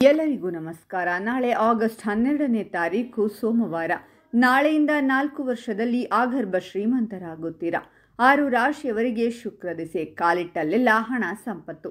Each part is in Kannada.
ಎಲ್ಲರಿಗೂ ನಮಸ್ಕಾರ. ನಾಳೆ ಆಗಸ್ಟ್ 12ನೇ ತಾರೀಕು ಸೋಮವಾರ. ನಾಳೆಯಿಂದ 4 ವರ್ಷದಲ್ಲಿ ಆಗರ್ಭ ಶ್ರೀಮಂತರಾಗುತ್ತೀರಾ. 6 ರಾಶಿಯವರಿಗೆ ಶುಕ್ರ ದಿಸೆ, ಕಾಲಿಟ್ಟಲ್ಲೆಲ್ಲ ಹಣ ಸಂಪತ್ತು.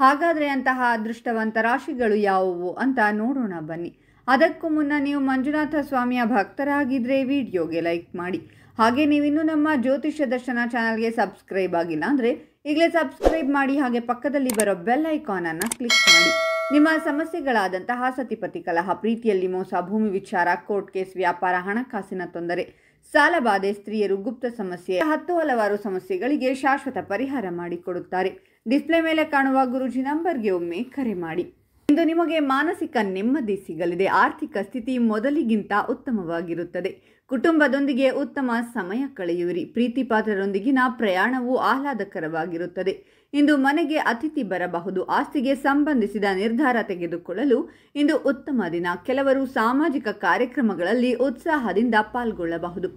ಹಾಗಾದರೆ ಅಂತಹ ಅದೃಷ್ಟವಂತ ರಾಶಿಗಳು ಯಾವುವು ಅಂತ ನೋಡೋಣ ಬನ್ನಿ. ಅದಕ್ಕೂ ಮುನ್ನ ನೀವು ಮಂಜುನಾಥ ಸ್ವಾಮಿಯ ಭಕ್ತರಾಗಿದ್ದರೆ ವಿಡಿಯೋಗೆ ಲೈಕ್ ಮಾಡಿ. ಹಾಗೆ ನೀವಿನ್ನೂ ನಮ್ಮ ಜ್ಯೋತಿಷ್ಯ ದರ್ಶನ ಚಾನಲ್ಗೆ ಸಬ್ಸ್ಕ್ರೈಬ್ ಆಗಿಲ್ಲ ಅಂದರೆ ಈಗಲೇ ಸಬ್ಸ್ಕ್ರೈಬ್ ಮಾಡಿ. ಹಾಗೆ ಪಕ್ಕದಲ್ಲಿ ಬರೋ ಬೆಲ್ ಐಕಾನನ್ನು ಕ್ಲಿಕ್ ಮಾಡಿ. ನಿಮ್ಮ ಸಮಸ್ಯೆಗಳಾದಂತಹ ಸತಿಪತಿ ಕಲಹ, ಪ್ರೀತಿಯಲ್ಲಿ ಮೋಸ, ಭೂಮಿ ವಿಚಾರ, ಕೋರ್ಟ್ ಕೇಸ್, ವ್ಯಾಪಾರ, ಹಣಕಾಸಿನ ತೊಂದರೆ, ಸಾಲಬಾಧೆ, ಸ್ತ್ರೀಯರು, ಗುಪ್ತ ಸಮಸ್ಯೆ, ಹಲವಾರು ಸಮಸ್ಯೆಗಳಿಗೆ ಶಾಶ್ವತ ಪರಿಹಾರ ಮಾಡಿಕೊಡುತ್ತಾರೆ. ಡಿಸ್ಪ್ಲೇ ಮೇಲೆ ಕಾಣುವ ಗುರೂಜಿ ನಂಬರ್ಗೆ ಒಮ್ಮೆ ಕರೆ ಮಾಡಿ. ಇಂದು ನಿಮಗೆ ಮಾನಸಿಕ ನೆಮ್ಮದಿ ಸಿಗಲಿದೆ. ಆರ್ಥಿಕ ಸ್ಥಿತಿ ಮೊದಲಿಗಿಂತ ಉತ್ತಮವಾಗಿರುತ್ತದೆ. ಕುಟುಂಬದೊಂದಿಗೆ ಉತ್ತಮ ಸಮಯ ಕಳೆಯುವಿರಿ. ಪ್ರೀತಿ ಪಾತ್ರರೊಂದಿಗಿನ ಪ್ರಯಾಣವು ಆಹ್ಲಾದಕರವಾಗಿರುತ್ತದೆ. ಇಂದು ಮನೆಗೆ ಅತಿಥಿ ಬರಬಹುದು. ಆಸ್ತಿಗೆ ಸಂಬಂಧಿಸಿದ ನಿರ್ಧಾರ ತೆಗೆದುಕೊಳ್ಳಲು ಇಂದು ಉತ್ತಮ ದಿನ. ಕೆಲವರು ಸಾಮಾಜಿಕ ಕಾರ್ಯಕ್ರಮಗಳಲ್ಲಿ ಉತ್ಸಾಹದಿಂದ ಪಾಲ್ಗೊಳ್ಳಬಹುದು.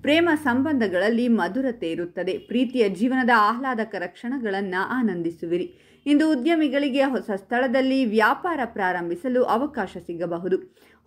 ಪ್ರೇಮ ಸಂಬಂಧಗಳಲ್ಲಿ ಮಧುರತೆ ಇರುತ್ತದೆ. ಪ್ರೀತಿಯ ಜೀವನದ ಆಹ್ಲಾದಕರ ಕ್ಷಣಗಳನ್ನು ಆನಂದಿಸುವಿರಿ. ಇಂದು ಉದ್ಯಮಿಗಳಿಗೆ ಹೊಸ ಸ್ಥಳದಲ್ಲಿ ವ್ಯಾಪಾರ ಪ್ರಾರಂಭಿಸಲು ಅವಕಾಶ ಸಿಗಬಹುದು.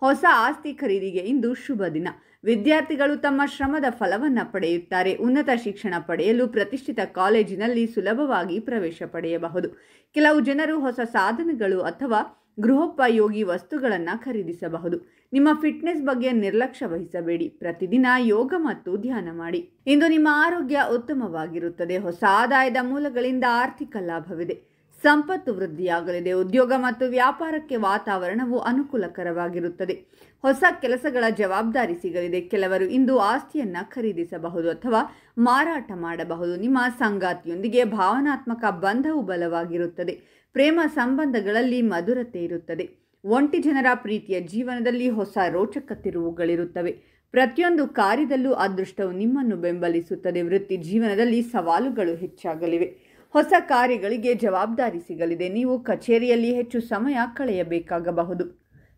ಹೊಸ ಆಸ್ತಿ ಖರೀದಿಗೆ ಇಂದು ಶುಭ ದಿನ. ವಿದ್ಯಾರ್ಥಿಗಳು ತಮ್ಮ ಶ್ರಮದ ಫಲವನ್ನು ಪಡೆಯುತ್ತಾರೆ. ಉನ್ನತ ಶಿಕ್ಷಣ ಪಡೆಯಲು ಪ್ರತಿಷ್ಠಿತ ಕಾಲೇಜಿನಲ್ಲಿ ಸುಲಭವಾಗಿ ಪ್ರವೇಶ ಪಡೆಯಬಹುದು. ಕೆಲವು ಜನರು ಹೊಸ ಸಾಧನಗಳು ಅಥವಾ ಗೃಹೋಪಯೋಗಿ ವಸ್ತುಗಳನ್ನು ಖರೀದಿಸಬಹುದು. ನಿಮ್ಮ ಫಿಟ್ನೆಸ್ ಬಗ್ಗೆ ನಿರ್ಲಕ್ಷ್ಯ ವಹಿಸಬೇಡಿ. ಪ್ರತಿದಿನ ಯೋಗ ಮತ್ತು ಧ್ಯಾನ ಮಾಡಿ. ಇಂದು ನಿಮ್ಮ ಆರೋಗ್ಯ ಉತ್ತಮವಾಗಿರುತ್ತದೆ. ಹೊಸ ಆದಾಯದ ಮೂಲಗಳಿಂದ ಆರ್ಥಿಕ ಲಾಭವಿದೆ. ಸಂಪತ್ತು ವೃದ್ಧಿಯಾಗಲಿದೆ. ಉದ್ಯೋಗ ಮತ್ತು ವ್ಯಾಪಾರಕ್ಕೆ ವಾತಾವರಣವು ಅನುಕೂಲಕರವಾಗಿರುತ್ತದೆ. ಹೊಸ ಕೆಲಸಗಳ ಜವಾಬ್ದಾರಿ ಸಿಗಲಿದೆ. ಕೆಲವರು ಇಂದು ಆಸ್ತಿಯನ್ನು ಖರೀದಿಸಬಹುದು ಅಥವಾ ಮಾರಾಟ ಮಾಡಬಹುದು. ನಿಮ್ಮ ಸಂಗಾತಿಯೊಂದಿಗೆ ಭಾವನಾತ್ಮಕ ಬಂಧವು ಬಲವಾಗಿರುತ್ತದೆ. ಪ್ರೇಮ ಸಂಬಂಧಗಳಲ್ಲಿ ಮಧುರತೆ ಇರುತ್ತದೆ. ಒಂಟಿ ಜನರ ಪ್ರೀತಿಯ ಜೀವನದಲ್ಲಿ ಹೊಸ ರೋಚಕ ತಿರುವುಗಳಿರುತ್ತವೆ. ಪ್ರತಿಯೊಂದು ಕಾರ್ಯದಲ್ಲೂ ಅದೃಷ್ಟವು ನಿಮ್ಮನ್ನು ಬೆಂಬಲಿಸುತ್ತದೆ. ವೃತ್ತಿ ಜೀವನದಲ್ಲಿ ಸವಾಲುಗಳು ಹೆಚ್ಚಾಗಲಿವೆ. ಹೊಸ ಕಾರ್ಯಗಳಿಗೆ ಜವಾಬ್ದಾರಿ ಸಿಗಲಿದೆ. ನೀವು ಕಚೇರಿಯಲ್ಲಿ ಹೆಚ್ಚು ಸಮಯ ಕಳೆಯಬೇಕಾಗಬಹುದು.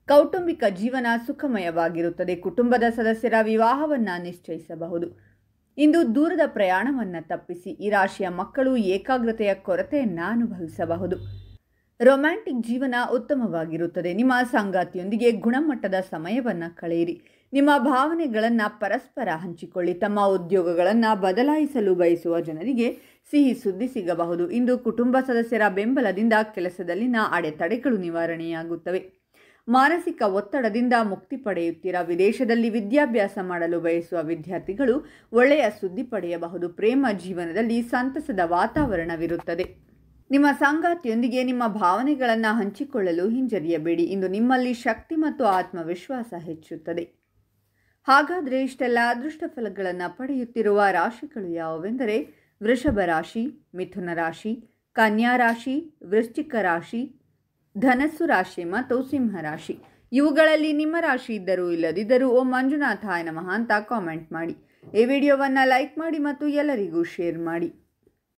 ಕೌಟುಂಬಿಕ ಜೀವನ ಸುಖಮಯವಾಗಿರುತ್ತದೆ. ಕುಟುಂಬದ ಸದಸ್ಯರ ವಿವಾಹವನ್ನು ನಿಶ್ಚಯಿಸಬಹುದು. ಇಂದು ದೂರದ ಪ್ರಯಾಣವನ್ನು ತಪ್ಪಿಸಿ. ಈ ರಾಶಿಯ ಮಕ್ಕಳು ಏಕಾಗ್ರತೆಯ ಕೊರತೆಯನ್ನು ಅನುಭವಿಸಬಹುದು. ರೊಮ್ಯಾಂಟಿಕ್ ಜೀವನ ಉತ್ತಮವಾಗಿರುತ್ತದೆ. ನಿಮ್ಮ ಸಂಗಾತಿಯೊಂದಿಗೆ ಗುಣಮಟ್ಟದ ಸಮಯವನ್ನು ಕಳೆಯಿರಿ. ನಿಮ್ಮ ಭಾವನೆಗಳನ್ನು ಪರಸ್ಪರ ಹಂಚಿಕೊಳ್ಳಿ. ತಮ್ಮ ಉದ್ಯೋಗಗಳನ್ನು ಬದಲಾಯಿಸಲು ಬಯಸುವ ಜನರಿಗೆ ಸಿಹಿ ಸುದ್ದಿ ಸಿಗಬಹುದು. ಇಂದು ಕುಟುಂಬ ಸದಸ್ಯರ ಬೆಂಬಲದಿಂದ ಕೆಲಸದಲ್ಲಿನ ಅಡೆತಡೆಗಳು ನಿವಾರಣೆಯಾಗುತ್ತವೆ. ಮಾನಸಿಕ ಒತ್ತಡದಿಂದ ಮುಕ್ತಿ ಪಡೆಯುತ್ತೀರಾ. ವಿದೇಶದಲ್ಲಿ ವಿದ್ಯಾಭ್ಯಾಸ ಮಾಡಲು ಬಯಸುವ ವಿದ್ಯಾರ್ಥಿಗಳು ಒಳ್ಳೆಯ ಸುದ್ದಿ ಪಡೆಯಬಹುದು. ಪ್ರೇಮ ಜೀವನದಲ್ಲಿ ಸಂತಸದ ವಾತಾವರಣವಿರುತ್ತದೆ. ನಿಮ್ಮ ಸಂಗಾತಿಯೊಂದಿಗೆ ನಿಮ್ಮ ಭಾವನೆಗಳನ್ನು ಹಂಚಿಕೊಳ್ಳಲು ಹಿಂಜರಿಯಬೇಡಿ. ಇಂದು ನಿಮ್ಮಲ್ಲಿ ಶಕ್ತಿ ಮತ್ತು ಆತ್ಮವಿಶ್ವಾಸ ಹೆಚ್ಚುತ್ತದೆ. ಹಾಗಾದರೆ ಇಷ್ಟೆಲ್ಲ ಅದೃಷ್ಟ ಫಲಗಳನ್ನು ಪಡೆಯುತ್ತಿರುವ ರಾಶಿಗಳು ಯಾವುವೆಂದರೆ ವೃಷಭ ರಾಶಿ, ಮಿಥುನ ರಾಶಿ, ಕನ್ಯಾ ರಾಶಿ, ವೃಶ್ಚಿಕ ರಾಶಿ, ಧನಸ್ಸು ರಾಶಿ ಮತ್ತು ಸಿಂಹ ರಾಶಿ. ಇವುಗಳಲ್ಲಿ ನಿಮ್ಮ ರಾಶಿ ಇದ್ದರೂ ಇಲ್ಲದಿದ್ದರೂ ಓಂ ಮಂಜುನಾಥಾಯ ನಮಃ ಅಂತ ಕಾಮೆಂಟ್ ಮಾಡಿ. ಈ ವಿಡಿಯೋವನ್ನು ಲೈಕ್ ಮಾಡಿ ಮತ್ತು ಎಲ್ಲರಿಗೂ ಶೇರ್ ಮಾಡಿ.